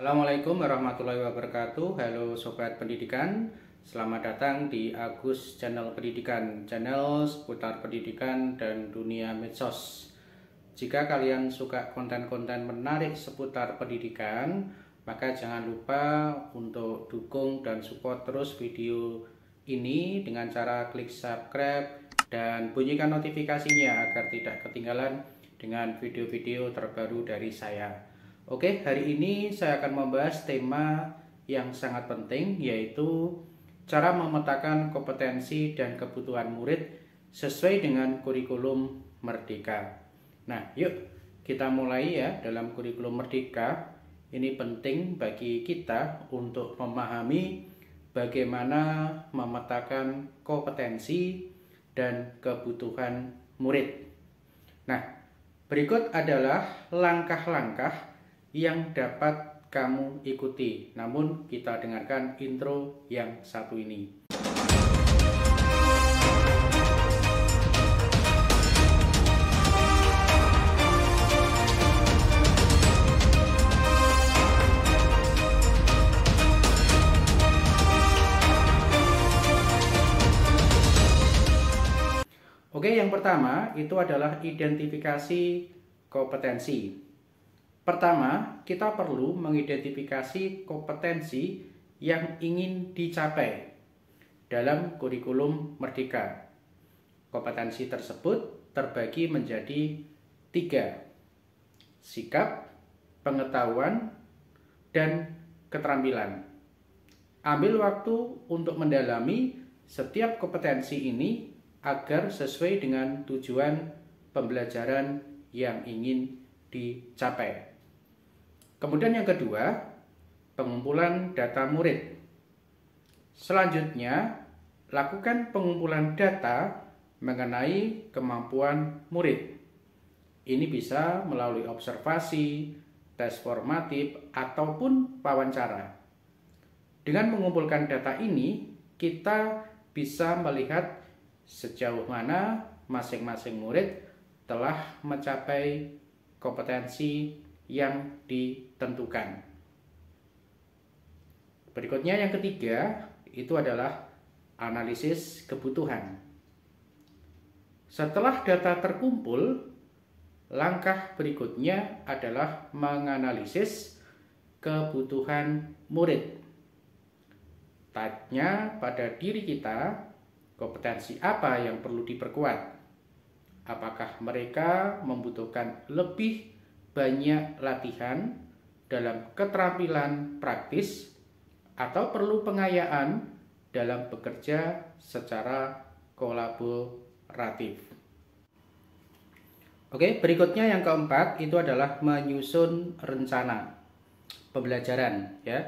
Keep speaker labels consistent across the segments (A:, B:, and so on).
A: Assalamualaikum warahmatullahi wabarakatuh. Halo Sobat Pendidikan, selamat datang di Agus Channel Pendidikan, channel seputar pendidikan dan dunia medsos. Jika kalian suka konten-konten menarik seputar pendidikan, maka jangan lupa untuk dukung dan support terus video ini dengan cara klik subscribe dan bunyikan notifikasinya agar tidak ketinggalan dengan video-video terbaru dari saya. Oke, hari ini saya akan membahas tema yang sangat penting, yaitu cara memetakan kompetensi dan kebutuhan murid sesuai dengan kurikulum Merdeka. Nah, yuk kita mulai ya. Dalam kurikulum Merdeka ini penting bagi kita untuk memahami bagaimana memetakan kompetensi dan kebutuhan murid. Nah, berikut adalah langkah-langkah yang dapat kamu ikuti. Namun kita dengarkan intro yang satu ini. Oke, yang pertama itu adalah identifikasi kompetensi. Pertama, kita perlu mengidentifikasi kompetensi yang ingin dicapai dalam kurikulum Merdeka. Kompetensi tersebut terbagi menjadi 3: sikap, pengetahuan, dan keterampilan. Ambil waktu untuk mendalami setiap kompetensi ini agar sesuai dengan tujuan pembelajaran yang ingin dicapai. Kemudian yang kedua, pengumpulan data murid. Selanjutnya, lakukan pengumpulan data mengenai kemampuan murid. Ini bisa melalui observasi, tes formatif, ataupun wawancara. Dengan mengumpulkan data ini, kita bisa melihat sejauh mana masing-masing murid telah mencapai kompetensi yang ditentukan. Berikutnya yang ketiga, itu adalah analisis kebutuhan. Setelah data terkumpul, langkah berikutnya adalah menganalisis kebutuhan murid. Tanya pada diri kita, kompetensi apa yang perlu diperkuat? Apakah mereka membutuhkan lebih banyak latihan dalam keterampilan praktis atau perlu pengayaan dalam bekerja secara kolaboratif? Oke, berikutnya yang keempat itu adalah menyusun rencana pembelajaran ya.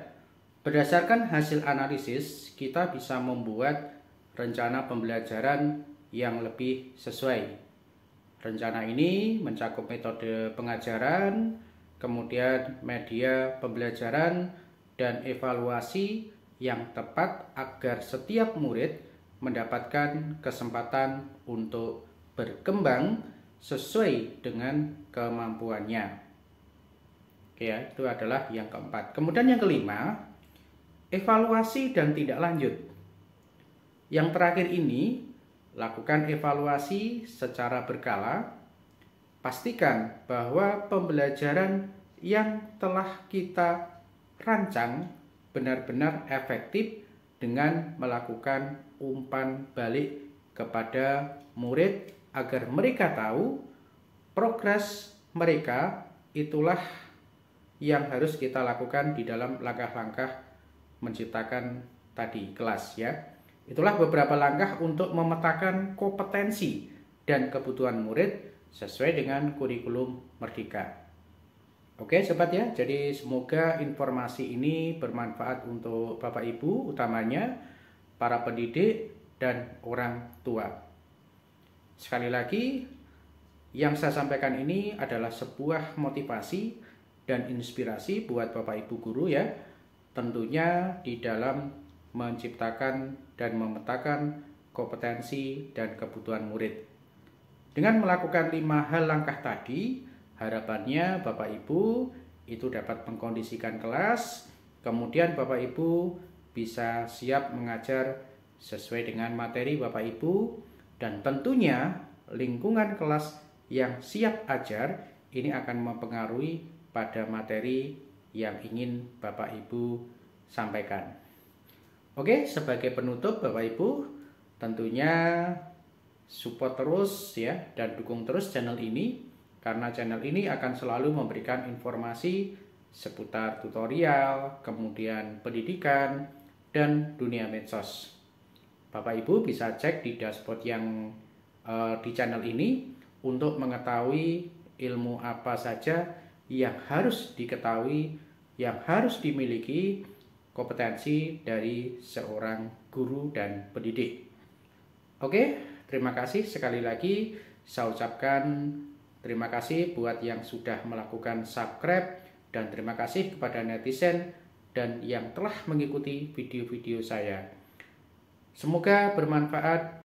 A: Berdasarkan hasil analisis, kita bisa membuat rencana pembelajaran yang lebih sesuai. Rencana ini mencakup metode pengajaran, kemudian media pembelajaran, dan evaluasi yang tepat agar setiap murid mendapatkan kesempatan untuk berkembang sesuai dengan kemampuannya. Oke ya, itu adalah yang keempat. Kemudian yang kelima, evaluasi dan tindak lanjut. Yang terakhir ini, lakukan evaluasi secara berkala. Pastikan bahwa pembelajaran yang telah kita rancang benar-benar efektif dengan melakukan umpan balik kepada murid agar mereka tahu progres mereka. Itulah yang harus kita lakukan di dalam langkah-langkah menciptakan tadi kelas ya. Itulah beberapa langkah untuk memetakan kompetensi dan kebutuhan murid sesuai dengan kurikulum Merdeka. Oke sobat ya, jadi semoga informasi ini bermanfaat untuk Bapak Ibu, utamanya para pendidik dan orang tua. Sekali lagi, yang saya sampaikan ini adalah sebuah motivasi dan inspirasi buat Bapak Ibu guru ya, tentunya di dalam menciptakan dan memetakan kompetensi dan kebutuhan murid. Dengan melakukan 5 hal langkah tadi, harapannya Bapak Ibu itu dapat mengkondisikan kelas, kemudian Bapak Ibu bisa siap mengajar sesuai dengan materi Bapak Ibu, dan tentunya lingkungan kelas yang siap ajar ini akan mempengaruhi pada materi yang ingin Bapak Ibu sampaikan. Oke, sebagai penutup Bapak Ibu, tentunya support terus ya dan dukung terus channel ini, karena channel ini akan selalu memberikan informasi seputar tutorial, kemudian pendidikan, dan dunia medsos. Bapak Ibu bisa cek di dashboard yang di channel ini untuk mengetahui ilmu apa saja yang harus diketahui, yang harus dimiliki kompetensi dari seorang guru dan pendidik. Oke, terima kasih sekali lagi. Saya ucapkan terima kasih buat yang sudah melakukan subscribe, dan terima kasih kepada netizen dan yang telah mengikuti video-video saya. Semoga bermanfaat.